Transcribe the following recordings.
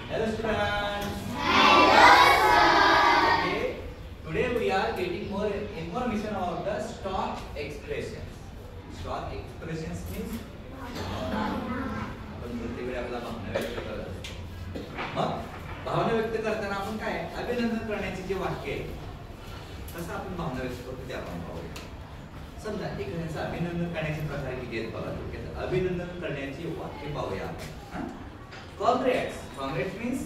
Hello students. Hello sir. Okay. Today we are getting more information about the stock expressions. Stock expressions means आपण प्रत्येक वेळी आपला भावना व्यक्त करत असतो. मग भावना व्यक्त करताना आपण काय अभिनंदन करण्याची जे वाक्य आहे कसं आपण भावना व्यक्त करतो ते आपण पाहूया. समजा एखाद्याचं अभिनंदन करण्याचे प्रकार किती आहेत बघा. थोडक्यात अभिनंदन करण्याची वाक्य पाहूया आपण. Congrats. Congrats means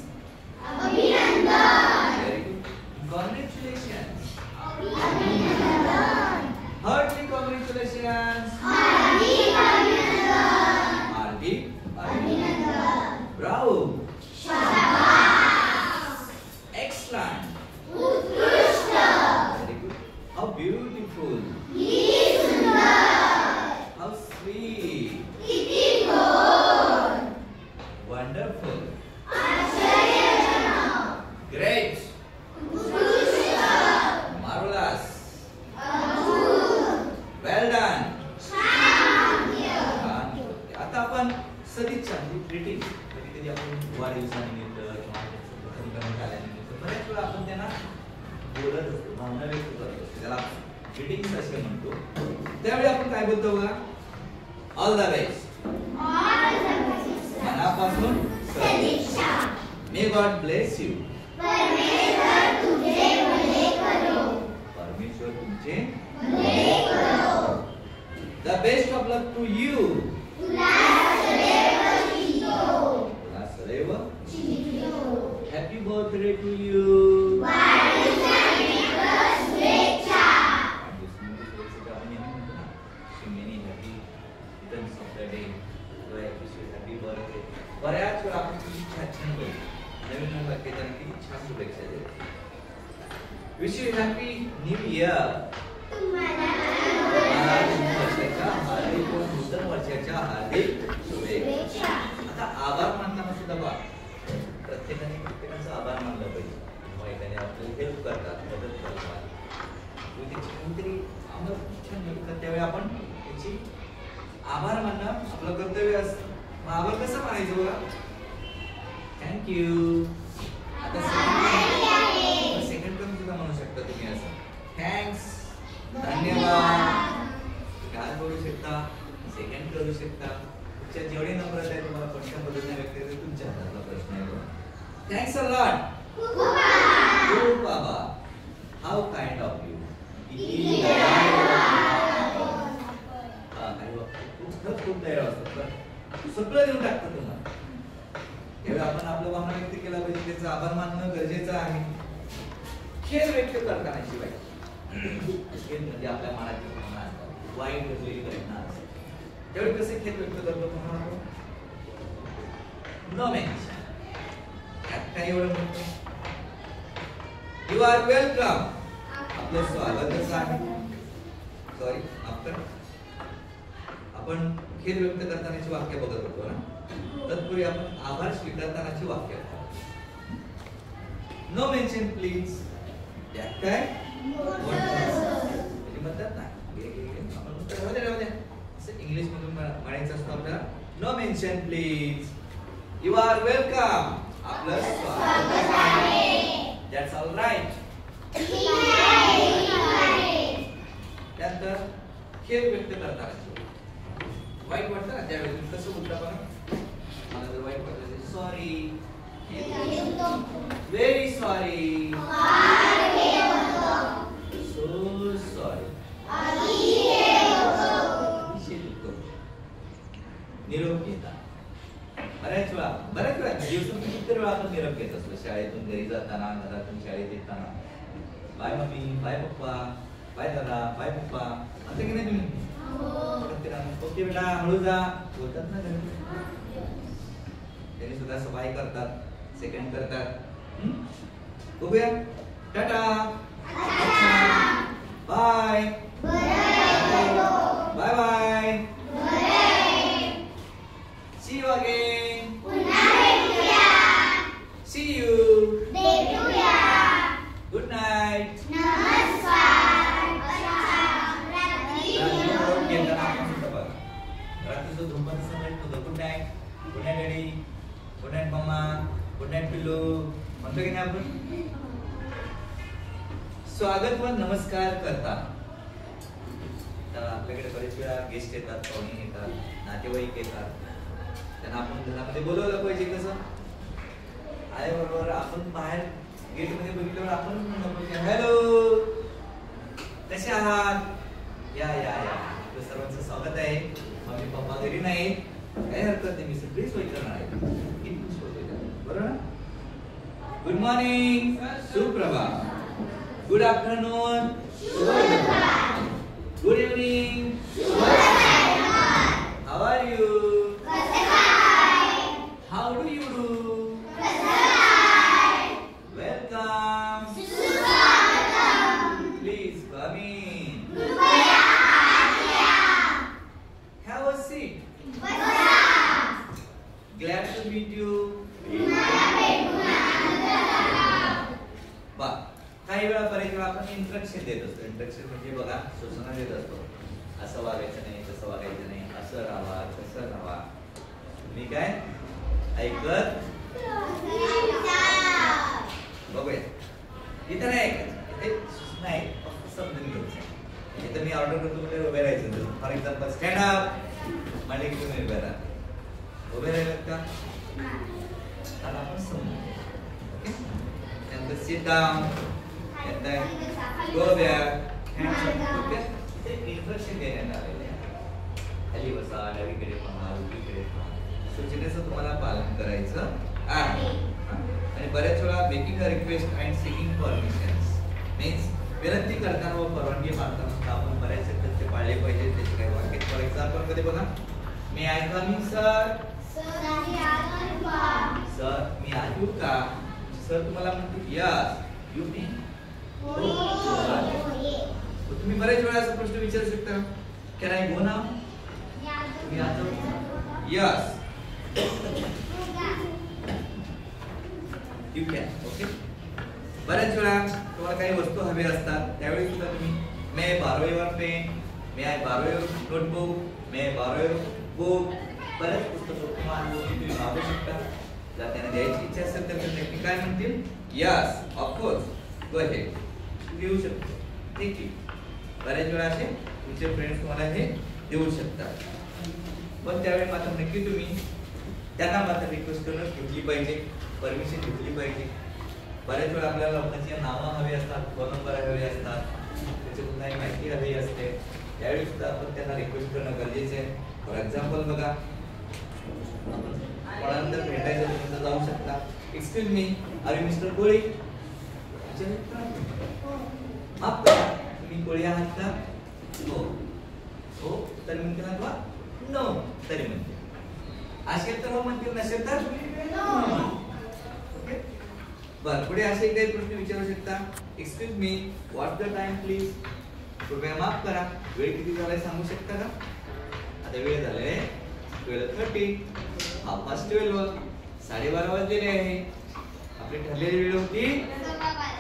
अभिनंदन. Very good. Congratulations. अभिनंदन. Hearty congratulations. हार्दिक अभिनंदन. हार्दिक अभिनंदन. Bravo. शाबास. Excellent. उत्कृष्ट. Very good. How beautiful. किती सुंदर. How sweet. किती गोड. Wonderful. आश्चर्यजनक. Great. उत्कृष्ट. Marvelous. अद्भुत. Well done. छान. आता आपण सदिच्छा ग्रीटिंग कधी आपण वाढदिवसानिमित्त किंवा आल्यानिमित्त बऱ्याच वेळा आपण त्यांना बोलत असतो भावना व्यक्त करत असतो त्याला ग्रीटिंग्स असे म्हणतो. त्यावेळी आपण काय बोलतो बघा. All the best. मनापासून सदिच्छा. May God bless you. परमेश्वर तुझे भले करो. परमेश्वर तुमचे भले करो. The best of luck to you. तुला सदैव जितो. तुला सदैव जितो. Happy birthday to you. वाढदिवसानिमित्त शुभेच्छा. वाढदिवसानिमित्त आपण नेहमी म्हणतो ना many happy returns of the day. Happy birthday. बऱ्याच वेळा आपण किती छान बोलतो. नवीन वाक्याच्या किती छान शुभेच्छा देतो. Wish you happy new year. तुम्हाला नूतन वर्षाच्या हार्दिक शुभेच्छा. आता आभार मानताना सुद्धा बघा प्रत्येकाने प्रत्येकाचा आभार मानला पाहिजे. एखाद्याने आपल्याला हेल्प करतात मदत करतात कोणतरी आम्हाला छान हेल्प करतात त्यावेळी आपण त्याची आभार मानणं आपलं कर्तव्य असतं. मग आभार कसं मानायचं बघा. थँक्यू. आता सेकंड टर्म सुद्धा म्हणू शकता तुम्ही असं. थँक्स. धन्यवाद. काय बोलू शकता. सेकंड करू शकता. तुमच्या जेवढे नंबर आहेत तुम्हाला कोणत्या पद्धतीने व्यक्त करायचे तुमच्या हातातला प्रश्न आहे. Thanks a lot. खूप आभार. How kind of you. किती खूप दया असतात सगळं देऊन टाकतं तुम्हाला. त्यावेळी आपण आपलं भावना व्यक्त केला पाहिजे. त्याचा आभार मानणं गरजेचं आहे. खेळ व्यक्त करताना शिवाय खेळ म्हणजे आपल्या मनाची भावना असतात वाईट घडलेली घटना असते त्यावेळी कसे खेळ व्यक्त करतो म्हणून नो मेन्शन. त्यात काय एवढं म्हणतो. You are welcome. आपलं स्वागतच आहे. सॉरी आफ्टर आपण खेळ व्यक्त करतानाची वाक्य बघत होतो ना. तत्पूर्वी आपण आभार स्वीकारतानाची वाक्य. No mention please. त्यात काय म्हणतात ना इंग्लिश मधून म्हणायचं असतं आपल्याला. No mention please. You are welcome. आपलं स्वागत आहे. That's all right. त्यानंतर खेळ व्यक्त करताना वाईट वाटतं ना त्यावेळी कसं बोलता बघा. मला जर वाईट वाटलं sorry. Very sorry. So sorry. निरोप घेता. बऱ्याच वेळा दिवसातून किती वेळा आपण निरोप घेत असतो. शाळेतून घरी जाताना घरातून शाळेत येताना. Bye mummy. Bye papa. Bye दादा. Bye papa. असं की नाही तुम्ही. ओके बेटा हळू जा बोलतात ना घरी. त्यांनी सुद्धा सफाई करतात. सेकंड करतात. बघूया. Tata. Bye. Bye bye. See you again. See you. Good night. रात्री जो धुंबाचा समय good night. Good night daddy. Good night mamma. Good night पिल्लू म्हणतो की नाही आपण. स्वागत व नमस्कार करता. तर आपल्याकडे बरेच वेळा गेस्ट येतात, पाहुणे येतात, नातेवाईक येतात. त्यांना आपण घरामध्ये बोलवलं पाहिजे. कसं आल्याबरोबर आपण बाहेर गेट मध्ये बघितल्यावर आपण म्हणतो की हॅलो, कसे आहात, या या या. सर्वांचं स्वागत आहे. मम्मी पप्पा घरी नाही, काही हरकत नाही, मी सगळी सोय करणार आहे. बरोबर ना. गुड मॉर्निंग, सुप्रभात. Good afternoon, good evening, how are you, how do you do, welcome, please come in, have a seat, glad to meet you. काही वेळा बरेच वेळा आपण इंस्ट्रक्शन देत असतो. इंस्ट्रक्शन म्हणजे बघा, सूचना देत असतो. असं वागायचं नाही, तसं वागायचं नाही, असं राहावा, तसं राहावा. तुम्ही काय ऐकत बघूया. इथं नाही ऐकत, इथे सूचना आहे, समजून घ्यायचं. इथं मी ऑर्डर करतो म्हणजे उभे राहायचं. फॉर एक्झाम्पल स्टँड अप म्हणजे की तुम्ही उभे राहा. उभे राहिलात का आता आपण समजू. त्यानंतर sit down, and then go there, hands up. Okay? ते इंस्ट्रक्शन देण्यात आलेले आहे. खाली बसा, डावीकडे पहा, उजवीकडे पहा. सूचनेचं तुम्हाला पालन करायचं आहे. आणि बऱ्याच वेळा making a request and seeking permissions means विनंती करताना व परवानगी मागताना आपण बऱ्याच शब्द ते पाळले पाहिजे. त्याचे काही वाक्य. फॉर एक्झाम्पल मध्ये बघा, may I come in sir, sir मी आज येऊ का. सर तुम्हाला म्हणते यस, यू मी. तुम्ही बरेच वेळा असा प्रश्न विचारू शकता, कॅन आय गो नाउ, तुम्ही आज जाऊ. Yes, you can. ओके. बऱ्याच वेळा तुम्हाला काही वस्तू हवी असतात, त्यावेळी सुद्धा तुम्ही may I borrow your pen, may I borrow your notebook, may I borrow your book. बऱ्याच पुस्तकं तुम्ही मागू शकता. जर त्यांना द्यायची इच्छा असेल तर ते काय म्हणतील, यस ऑफकोर्स, गो अहेड. देऊ शकतो. ठीक आहे. बऱ्याच वेळा असे तुमचे फ्रेंड्स तुम्हाला हे देऊ शकतात. पण त्यावेळी मात्र नक्की तुम्ही त्यांना मात्र रिक्वेस्ट करून घेतली पाहिजे, परमिशन घेतली पाहिजे. बऱ्याच वेळा आपल्याला लोकांची नावं हवी असतात, फोन नंबर हवे असतात, त्याच्यातून काही माहिती हवी असते. त्यावेळी सुद्धा आपण त्यांना रिक्वेस्ट करणं गरजेचं आहे. फॉर एक्झाम्पल बघा, कोणानंतर भेटायचं तुम्ही जाऊ शकता. Excuse me, are you mister Koli. माफ करा, तुम्ही कोळी आहात का. हो हो तर म्हणते ना किंवा नो तरी म्हणते. असेल तर हो म्हणते, नसेल तर नो. ओके. बरं, पुढे असे काही प्रश्न विचारू शकता. Excuse me, what the time please. कृपया माफ करा, वेळ किती झालाय सांगू शकता का. आता वेळ झालाय 12:30, 12:30, 12:30 वाजलेले आहे. आपली ठरलेली वेळ होती 12:15.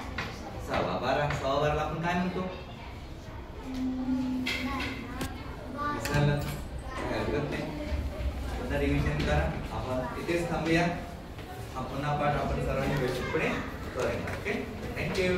12:15 आपण काय म्हणतो, हरकत नाही. पुन्हा रिव्हिजन करा. आपण इथेच थांबूया. हा पुन्हा पाठ आपण सर्वांनी व्यवस्थितपणे करूया. ओके. थँक्यू.